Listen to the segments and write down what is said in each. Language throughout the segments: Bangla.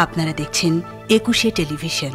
আপনারা দেখছেন একুশে টেলিভিশন।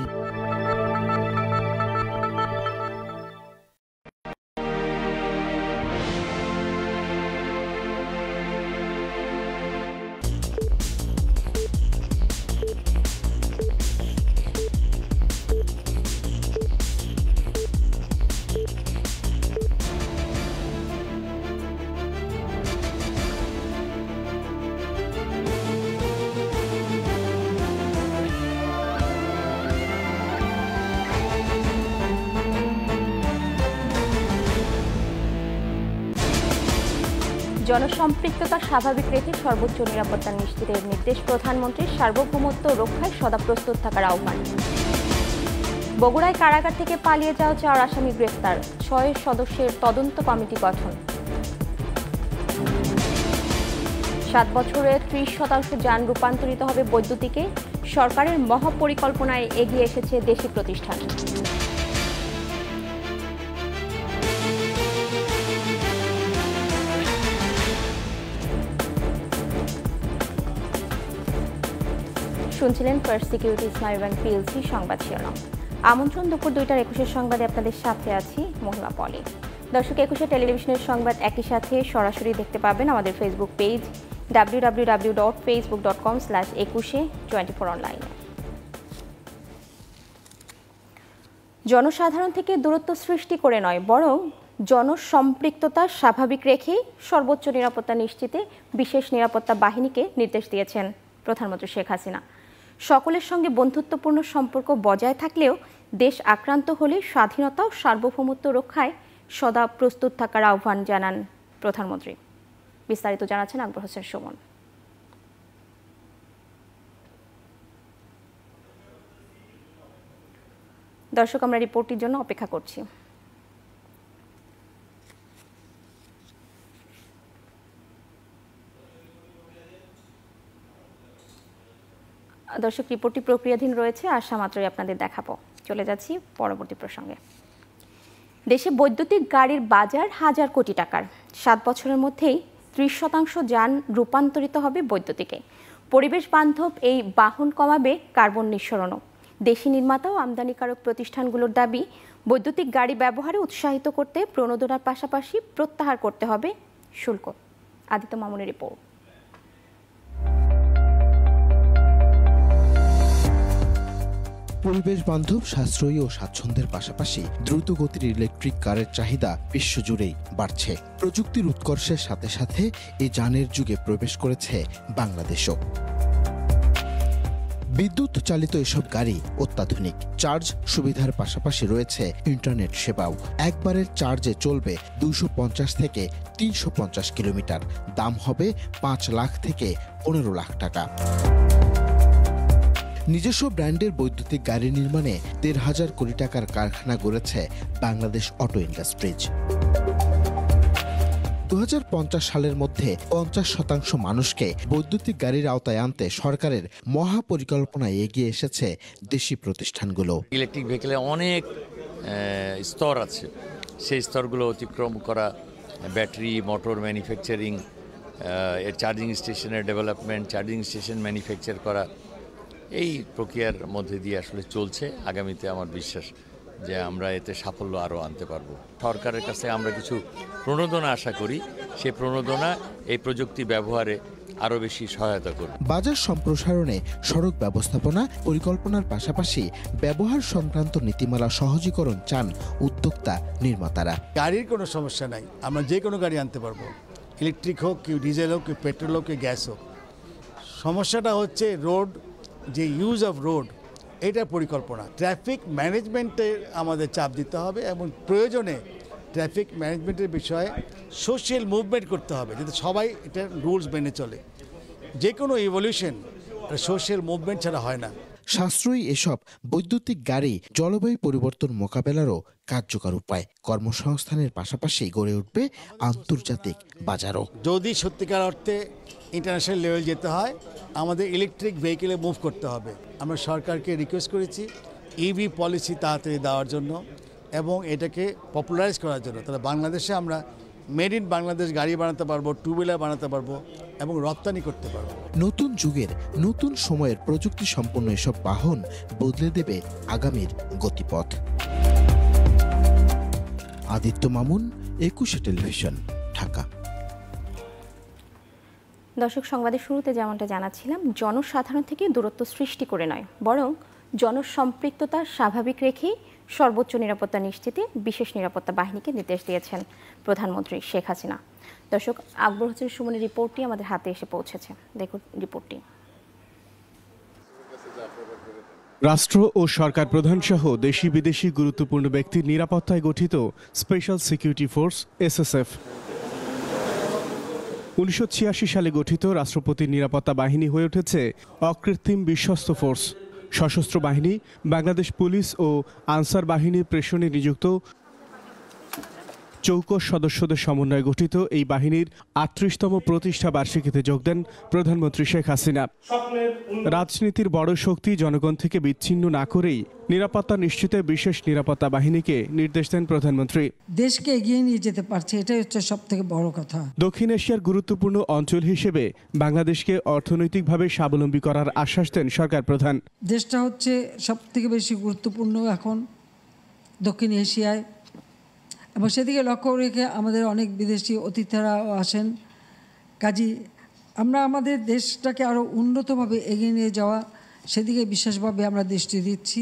জনসম্পৃক্ততা স্বাভাবিক রেখে সর্বোচ্চ নিরাপত্তা নিশ্চিতের নির্দেশ প্রধানমন্ত্রীর। সার্বভৌমত্ব রক্ষায় সদা প্রস্তুত থাকার আহ্বান। বগুড়ায় কারাগার থেকে পালিয়ে যাওয়া 4 আসামি গ্রেফতার, 6 সদস্যের তদন্ত কমিটি গঠন। 7 বছরে 30% যান রূপান্তরিত হবে বৈদ্যুতিকে, সরকারের মহাপরিকল্পনায় এগিয়ে এসেছে দেশি প্রতিষ্ঠান। শুনছিলেন ফার্স্ট সিকিউরিটি ইসলামী ব্যাংক পিএলসি সংবাদ শিরোনাম। আমন্ত্রণ দুপুর 2টার 21 সংবাদে আপনাদের সাথে আছি মহিমা পলি। দর্শক, 21 টেলিভিশনের সংবাদ একই সাথে সরাসরি দেখতে পাবেন আমাদের ফেসবুক পেজ www.facebook.com/21 অনলাইনে। জনসাধারণ থেকে দূরত্ব সৃষ্টি করে নয়, বরং জনসম্পৃক্ততা স্বাভাবিক রেখেই সর্বোচ্চ নিরাপত্তা নিশ্চিতে বিশেষ নিরাপত্তা বাহিনীকে নির্দেশ দিয়েছেন প্রধানমন্ত্রী শেখ হাসিনা। সকলের সঙ্গে বন্ধুত্বপূর্ণ সম্পর্ক বজায় থাকলেও দেশ আক্রান্ত হলে স্বাধীনতা ও সার্বভৌমত্ব রক্ষায় সদা প্রস্তুত থাকার আহ্বান জানান প্রধানমন্ত্রী। বিস্তারিত জানাচ্ছেন আকবর হোসেন সুমন। দর্শক, আমরা রিপোর্টটির জন্য অপেক্ষা করছি। দর্শক, রিপোর্টটি প্রক্রিয়াধীন রয়েছে, আসা মাত্রই আপনাদের দেখাবো। চলে যাচ্ছি পরবর্তী প্রসঙ্গে। দেশে বৈদ্যুতিক গাড়ির বাজার 1000 কোটি টাকার। 7 বছরের মধ্যেই 30% যান রূপান্তরিত হবে বৈদ্যুতিকে। পরিবেশ বান্ধব এই বাহন কমাবে কার্বন নিঃসরণও। দেশি নির্মাতা ও আমদানিকারক প্রতিষ্ঠানগুলোর দাবি, বৈদ্যুতিক গাড়ি ব্যবহারে উৎসাহিত করতে প্রণোদনার পাশাপাশি প্রত্যাহার করতে হবে শুল্ক। আদিত্য মামুনের রিপোর্ট। পরিবেশ বান্ধব, সাশ্রয়ী ও স্বাচ্ছন্দ্যের পাশাপাশি দ্রুতগতির ইলেকট্রিক কারের চাহিদা বিশ্বজুড়েই বাড়ছে। প্রযুক্তির উৎকর্ষের সাথে সাথে এই যানের যুগে প্রবেশ করেছে বাংলাদেশও। বিদ্যুৎ চালিত এসব গাড়ি অত্যাধুনিক। চার্জ সুবিধার পাশাপাশি রয়েছে ইন্টারনেট সেবাও। একবারের চার্জে চলবে 250 থেকে 350 কিলোমিটার। দাম হবে 5 লাখ থেকে 15 লাখ টাকা। নিজস্ব ব্র্যান্ডের বৈদ্যুতিক গাড়ি নির্মাণে 1,500 কোটি টাকার কারখানা গড়েছে বাংলাদেশ অটো ইন্ডাস্ট্রিজ। 2050 সালের মধ্যে 50% মানুষকে বৈদ্যুতিক গাড়ির আওতায় আনতে সরকারের মহাপরিকল্পনায় এগিয়ে এসেছে দেশি প্রতিষ্ঠানগুলো। ইলেকট্রিক ভেহিকেলে অনেক স্তর আছে, সেই স্তরগুলো অতিক্রম করা, ব্যাটারি, মোটর ম্যানুফ্যাকচারিং, এর চার্জিং স্টেশনের ডেভেলপমেন্ট, চার্জিং স্টেশন ম্যানুফ্যাকচার করা, এই প্রক্রিয়ার মধ্যে দিয়ে আসলে চলছে। আগামীতে আমার বিশ্বাস যে আমরা এতে সাফল্য আরও আনতে পারবো। সরকারের কাছে আমরা কিছু প্রণোদনা আশা করি, সেই প্রণোদনা এই প্রযুক্তি ব্যবহারে আরও বেশি সহায়তা করবে। বাজার সম্প্রসারণে সড়ক ব্যবস্থাপনা পরিকল্পনার পাশাপাশি ব্যবহার সংক্রান্ত নীতিমালা সহজীকরণ চান উদ্যোক্তা নির্মাতারা। গাড়ির কোনো সমস্যা নাই, আমরা যে কোনো গাড়ি আনতে পারবো, ইলেকট্রিক হোক, কি ডিজেল হোক, কি পেট্রোল হোক, কি গ্যাস হোক। সমস্যাটা হচ্ছে রোড, যে ইউজ অফ রোড, এটা পরিকল্পনা। ট্রাফিক ম্যানেজমেন্টে আমাদের চাপ দিতে হবে এবং প্রয়োজনে ট্রাফিক ম্যানেজমেন্টের বিষয়ে সোশ্যাল মুভমেন্ট করতে হবে, যাতে সবাই এটা রুলস মেনে চলে। যে কোনো ইভলিউশন সোশ্যাল মুভমেন্ট ছাড়া হয় না। সাশ্রয়ী এসব বৈদ্যুতিক গাড়ি জলবায়ু পরিবর্তন মোকাবেলারও কার্যকর উপায়। কর্মসংস্থানের পাশাপাশি গড়ে উঠবে আন্তর্জাতিক বাজারও। যদি সত্যিকার অর্থে ইন্টারন্যাশনাল লেভেল যেতে হয়, আমাদের ইলেকট্রিক ভেহিকেলে মুভ করতে হবে। আমরা সরকারকে রিকোয়েস্ট করেছি ইভি পলিসি তাড়াতাড়ি দেওয়ার জন্য এবং এটাকে পপুলারাইজ করার জন্য। তাহলে বাংলাদেশে আমরা মেড ইন বাংলাদেশ গাড়ি বানাতে পারবো, টু হুইলার বানাতে পারবো এবং রপ্তানি করতে পারবো। নতুন যুগের নতুন সময়ের প্রযুক্তি সম্পন্ন এসব বাহন বদলে দেবে আগামীর গতিপথ। আদিত্য মামুন, একুশে টেলিভিশন, ঢাকা। দর্শক, সংবাদের শুরুতে যেমনটা জানাচ্ছিলাম, জনসাধারণ থেকে দূরত্ব সৃষ্টি করে নয়, বরং জনসম্পৃক্ততা স্বাভাবিক রেখেই সর্বোচ্চ নিরাপত্তা নিশ্চিতে বিশেষ নিরাপত্তা বাহিনীকে নির্দেশ দিয়েছেন প্রধানমন্ত্রী শেখ হাসিনা। দর্শক, আকবর হোসেন সুমনের রিপোর্টটি আমাদের হাতে এসে পৌঁছেছে। দেখুন রিপোর্টটি। রাষ্ট্র ও সরকার প্রধান সহ দেশি বিদেশি গুরুত্বপূর্ণ ব্যক্তির নিরাপত্তায় গঠিত স্পেশাল সিকিউরিটি ফোর্স এসএসএফ 1986 সালে গঠিত রাষ্ট্রপতির নিরাপত্তা বাহিনী হয়ে উঠেছে অকৃত্রিম বিশ্বস্ত ফোর্স। সশস্ত্র বাহিনী, বাংলাদেশ পুলিশ ও আনসার বাহিনীর প্রেষণে নিযুক্ত চৌকস সদস্যদের সমন্বয়ে গঠিত এই বাহিনীর 38তম প্রতিষ্ঠা বার্ষিকীতে যোগ দেন প্রধানমন্ত্রী শেখ হাসিনা। রাজনীতির বড় শক্তি জনগণ থেকে বিচ্ছিন্ন না করেই নিরাপত্তা নিশ্চিতে বিশেষ নিরাপত্তা বাহিনীকে নির্দেশ দেন প্রধানমন্ত্রী। দেশকে এগিয়ে নিয়ে যেতে পারছে, এটাই হচ্ছে সবথেকে বড় কথা। দক্ষিণ এশিয়ার গুরুত্বপূর্ণ অঞ্চল হিসেবে বাংলাদেশকে অর্থনৈতিকভাবে স্বাবলম্বী করার আশ্বাস দেন সরকার প্রধান। দেশটা হচ্ছে সবথেকে বেশি গুরুত্বপূর্ণ এখন দক্ষিণ এশিয়ায়, এবং সেদিকে লক্ষ্য রেখে আমাদের অনেক বিদেশি অতিথিরাও আসেন। কাজী আমরা আমাদের দেশটাকে আরও উন্নতভাবে এগিয়ে নিয়ে যাওয়া, সেদিকে বিশেষভাবে আমরা দৃষ্টি দিচ্ছি।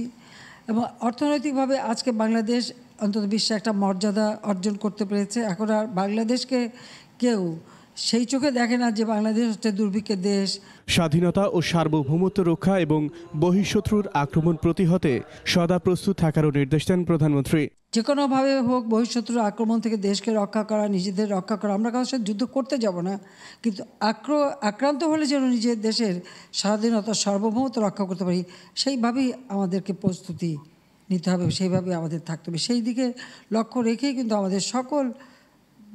এবং অর্থনৈতিকভাবে আজকে বাংলাদেশ অন্তত বিশ্বে একটা মর্যাদা অর্জন করতে পেরেছে। এখন আর বাংলাদেশকে কেউ সেই চোখে দেখে না যে বাংলাদেশ হচ্ছে দুর্ভিক্ষের দেশ। স্বাধীনতা ও সার্বভৌমত্ব রক্ষা এবং বহিঃশত্রুর আক্রমণ প্রতিহতে সদা প্রস্তুত থাকারও নির্দেশ দেন প্রধানমন্ত্রী। যে কোনোভাবে হোক বহিঃশত্রুর আক্রমণ থেকে দেশকে রক্ষা করা, নিজেদের রক্ষা করা। আমরা কারোর সাথে যুদ্ধ করতে যাব না, কিন্তু আক্রান্ত হলে যেন নিজের দেশের স্বাধীনতা সার্বভৌমত্ব রক্ষা করতে পারি, সেইভাবেই আমাদেরকে প্রস্তুতি নিতে হবে, সেইভাবে আমাদের থাকতে হবে। সেই দিকে লক্ষ্য রেখেই কিন্তু আমাদের সকল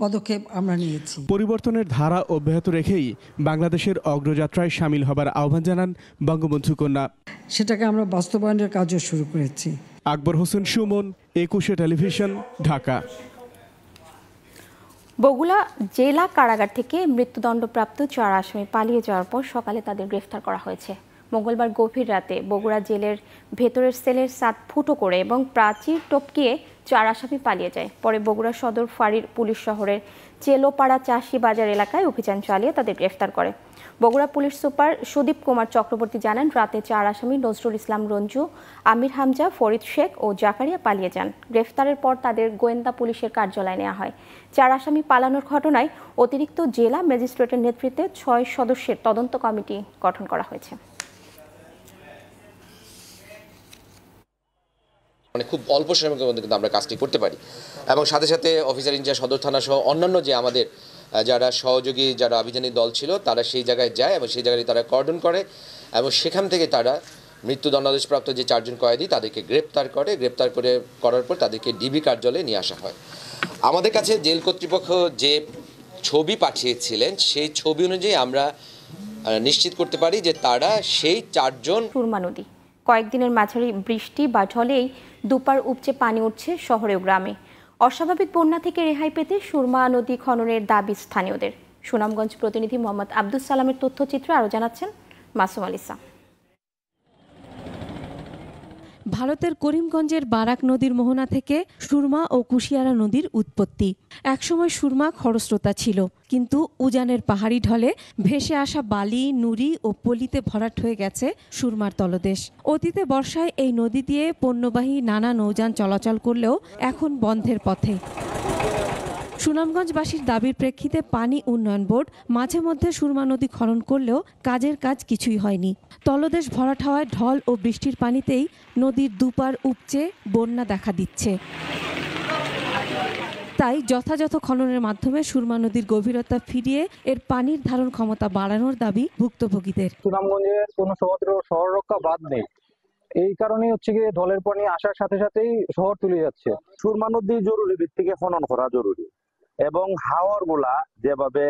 পদক্ষেপ আমরা নিয়েছি। পরিবর্তনের ধারা অব্যাহত রেখেই বাংলাদেশের অগ্রযাত্রায় সামিল হবার আহ্বান জানান বঙ্গবন্ধু কন্যা। সেটাকে আমরা বাস্তবায়নের কাজও শুরু করেছি। আকবর হোসেন সুমন, একুশে টেলিভিশন, ঢাকা। বগুড়া জেলা কারাগার থেকে মৃত্যুদণ্ডপ্রাপ্ত 4 আসামি পালিয়ে যাওয়ার পর সকালে তাদের গ্রেফতার করা হয়েছে। মঙ্গলবার গভীর রাতে বগুড়া জেলের ভেতরের সেলের ছাদ ফুটো করে এবং প্রাচীর টপকিয়ে 4 আসামি পালিয়ে যায়। পরে বগুড়া সদর ফাঁড়ির পুলিশ শহরের চেলোপাড়া চাষি বাজার এলাকায় অভিযান চালিয়ে তাদের গ্রেফতার করে। বগুড়া পুলিশ সুপার সুদীপ কুমার চক্রবর্তী জানান, রাতে 4 আসামি নজরুল ইসলাম রঞ্জু, আমির হামজা, ফরিদ শেখ ও জাকারিয়া পালিয়ে যান। গ্রেফতারের পর তাদের গোয়েন্দা পুলিশের কার্যালয়ে নেওয়া হয়। 4 আসামি পালানোর ঘটনায় অতিরিক্ত জেলা ম্যাজিস্ট্রেটের নেতৃত্বে 6 সদস্যের তদন্ত কমিটি গঠন করা হয়েছে। মানে খুব অল্প সময়ের মধ্যে কিন্তু আমরা কাজটি করতে পারি, এবং সাথে সাথে অফিসার ইনচার্জ সদর থানা সহ অন্যান্য যে আমাদের যারা সহযোগী যারা অভিযানী দল ছিল তারা সেই জায়গায় যায় এবং সেই জায়গায় তারা কর্ডন করে এবং সেখান থেকে তারা মৃত্যুদণ্ডাদেশপ্রাপ্ত যে 4 জন কয়েদি তাদেরকে গ্রেপ্তার করার পর তাদেরকে ডিবি কার্যালয়ে নিয়ে আসা হয়। আমাদের কাছে জেল কর্তৃপক্ষ যে ছবি পাঠিয়েছিলেন সেই ছবি অনুযায়ী আমরা নিশ্চিত করতে পারি যে তারা সেই 4 জন। সুরমা নদী কয়েকদিনের মাঝারি বৃষ্টি বা ঢলেই দুপার উপচে পানি উঠছে শহরে ও গ্রামে। অস্বাভাবিক বন্যা থেকে রেহাই পেতে সুরমা নদী খননের দাবি স্থানীয়দের। সুনামগঞ্জ প্রতিনিধি মোহাম্মদ আব্দুল সালামের তথ্যচিত্রে আরও জানাচ্ছেন মাসুম আলিসা। ভারতের করিমগঞ্জের বারাক নদীর মোহনা থেকে সুরমা ও কুশিয়ারা নদীর উৎপত্তি। একসময় সুরমা খরস্রোতা ছিল, কিন্তু উজানের পাহাড়ি ঢলে ভেসে আসা বালি, নুড়ি ও পলিতে ভরাট হয়ে গেছে সুরমার তলদেশ। অতীতে বর্ষায় এই নদী দিয়ে পণ্যবাহী নানা নৌযান চলাচল করলেও এখন বন্ধের পথে। সুনামগঞ্জবাসীর দাবির প্রেক্ষিতে পানি উন্নয়ন বোর্ড মাঝে মধ্যে সুরমা নদী খনন করলেও কাজের কাজ কিছুই হয়নি। তলদেশ ভরাট হওয়ায় ঢল ও বৃষ্টির পানিতেই নদীর দুপার উপচে বন্যা দেখা দিচ্ছে। তাই যথাযথ খননের মাধ্যমে সুরমা নদীর গভীরতা ফিরিয়ে এর পানির ধারণ ক্ষমতা বাড়ানোর দাবি ভুক্তভোগীদের। সুনামগঞ্জের কোনো শহর রক্ষা বাদ নেই, এই কারণে হচ্ছে গিয়ে ঢলের পানি আসার সাথে সাথেই শহর তুলে যাচ্ছে। সুরমা নদী জরুরি ভিত্তিকে খনন করা জরুরি, এবং হাওর গুলা যেভাবে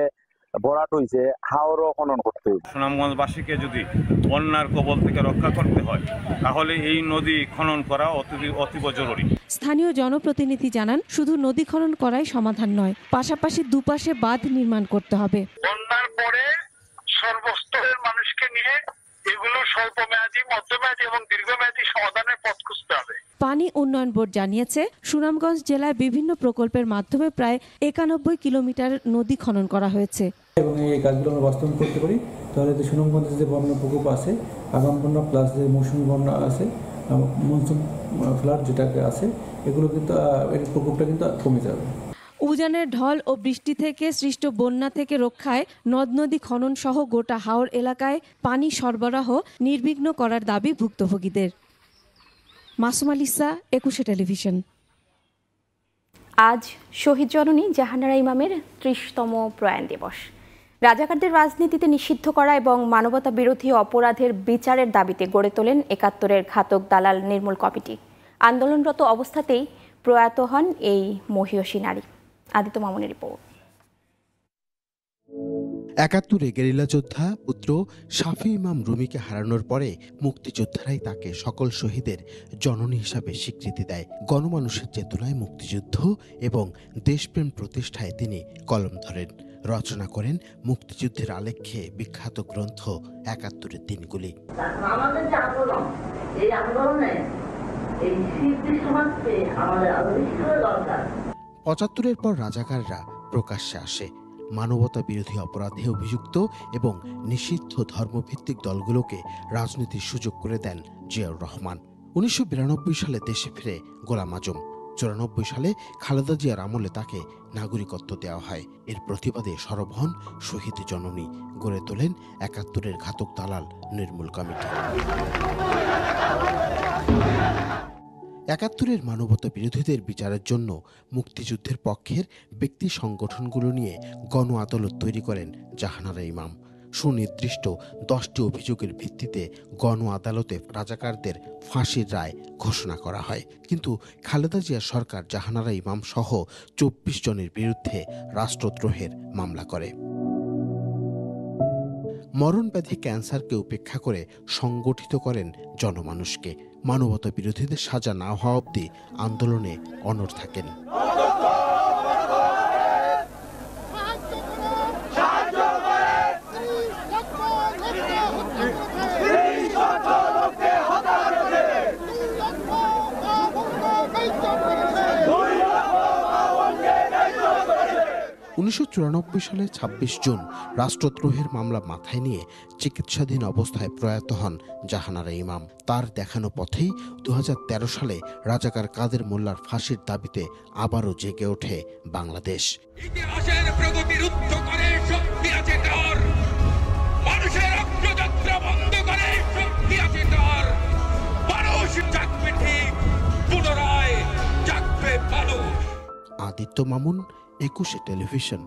ভরাট হয়েছে হাওরও খনন করতে হবে। সুনামগঞ্জবাসীকে যদি বন্যার কবল থেকে রক্ষা করতে হয় তাহলে এই নদী খনন করা অতীব জরুরি। স্থানীয় জনপ্রতিনিধি জানান, শুধু নদী খনন করাই সমাধান নয়, পাশাপাশি দুপাশে বাঁধ নির্মাণ করতে হবে। বন্যার পরে সর্বস্তরের মানুষকে নিয়ে এগুলো স্বল্পমেয়াদী, মধ্যমেয়াদী এবং দীর্ঘমেয়াদী সমাধানের পথ খুঁজতে হবে। পানি উন্নয়ন বোর্ড জানিয়েছে, সুনামগঞ্জ জেলায় বিভিন্ন প্রকল্পের মাধ্যমে প্রায় 91 কিলোমিটার নদী খনন করা হয়েছে। এবং এই কাজগুলো আমরা বাস্তবায়ন করতে পারি, তাহলে যে সুনামগঞ্জে যে বন্যা প্রকোপ আছে, আগাম বন্যা প্লাস যে মৌসুমী বন্যা আছে, মনসুন ফ্লাড যেটাকে আছে, এগুলো কিন্তু এর প্রকোপটা কিন্তু কমে যাবে। উজানের ঢল ও বৃষ্টি থেকে সৃষ্ট বন্যা থেকে রক্ষায় নদ নদী খনন সহ গোটা হাওর এলাকায় পানি সরবরাহ নির্বিঘ্ন করার দাবি ভুক্তভোগীদের। মাসুমা লিসা, একুশে টেলিভিশন। আজ শহীদ জননী জাহানারা ইমামের 30তম প্রয়াণ দিবস। রাজাকারদের রাজনীতিতে নিষিদ্ধ করা এবং মানবতা বিরোধী অপরাধের বিচারের দাবিতে গড়ে তোলেন ৭১-এর ঘাতক দালাল নির্মূল কমিটি। আন্দোলনরত অবস্থাতেই প্রয়াত হন এই মহিয়সী নারী। আদিত্য মামুনের রিপোর্ট। ৭১-এ গেরিলা যোদ্ধা পুত্র শাফি ইমাম রুমিকে হারানোর পরে মুক্তিযোদ্ধারাই তাকে সকল শহীদের জননী হিসাবে স্বীকৃতি দেয়। গণমানুষের চেতনায় মুক্তিযুদ্ধ এবং দেশপ্রেম প্রতিষ্ঠায় তিনি কলম ধরেন, রচনা করেন মুক্তিযুদ্ধের আলেখ্যে বিখ্যাত গ্রন্থ ৭১-এর দিনগুলি। আমাদের যে আন্দোলন, এই আন্দোলনে এই স্মৃতি সমাজকে আমাদের আরো বেশি করে দরকার। ৭৫-এর পর রাজাকাররা প্রকাশ্যে আসে। মানবতা বিরোধী অপরাধে অভিযুক্ত এবং নিষিদ্ধ ধর্মভিত্তিক দলগুলোকে রাজনীতির সুযোগ করে দেন জিয়াউর রহমান। ১৯৯২ সালে দেশে ফিরে গোলাম আজম। ৯৪ সালে খালেদা জিয়ার আমলে তাকে নাগরিকত্ব দেওয়া হয়। এর প্রতিবাদে সরব হন শহীদ জননী, গড়ে তোলেন ৭১-এর ঘাতক দালাল নির্মূল কমিটি। ৭১-এর মানবতা বিরোধীদের বিচারের জন্য মুক্তিযুদ্ধের পক্ষের ব্যক্তি সংগঠনগুলো নিয়ে গণ আদালত তৈরি করেন জাহানারা ইমাম। সুনির্দিষ্ট 10টি অভিযোগের ভিত্তিতে গণ আদালতে রাজাকারদের ফাঁসির রায় ঘোষণা করা হয়। কিন্তু খালেদা জিয়া সরকার জাহানারা ইমাম সহ 24 জনের বিরুদ্ধে রাষ্ট্রদ্রোহের মামলা করে। মরণব্যাধি ক্যান্সারকে উপেক্ষা করে সংগঠিত করেন জনমানুষকে। মানবতা বিরোধীদের সাজা না হওয়া অবধি আন্দোলনে অনড় থাকেন। ১৯৯৪ সালে ২৬ জুন রাষ্ট্রদ্রোহের মামলা মাথায় নিয়ে চিকিৎসাধীন অবস্থায় প্রয়াত হন জাহানারা ইমাম। তার দেখানো পথেই ২০১৩ সালে রাজাকার কাদের মোল্লার ফাঁসির দাবিতে আবারও জেগে ওঠে বাংলাদেশ। ইতিহাসের প্রগতির উদ্ধ করে শক্তি আছে তার, মানুষের অগ্রযাত্রা বন্ধ করে শক্তি আছে তার। মানুষ জাগবে ঠিক, পুনরায় জাগবে মানুষ। আদিত্য মামুন, একুশে টেলিভিশন।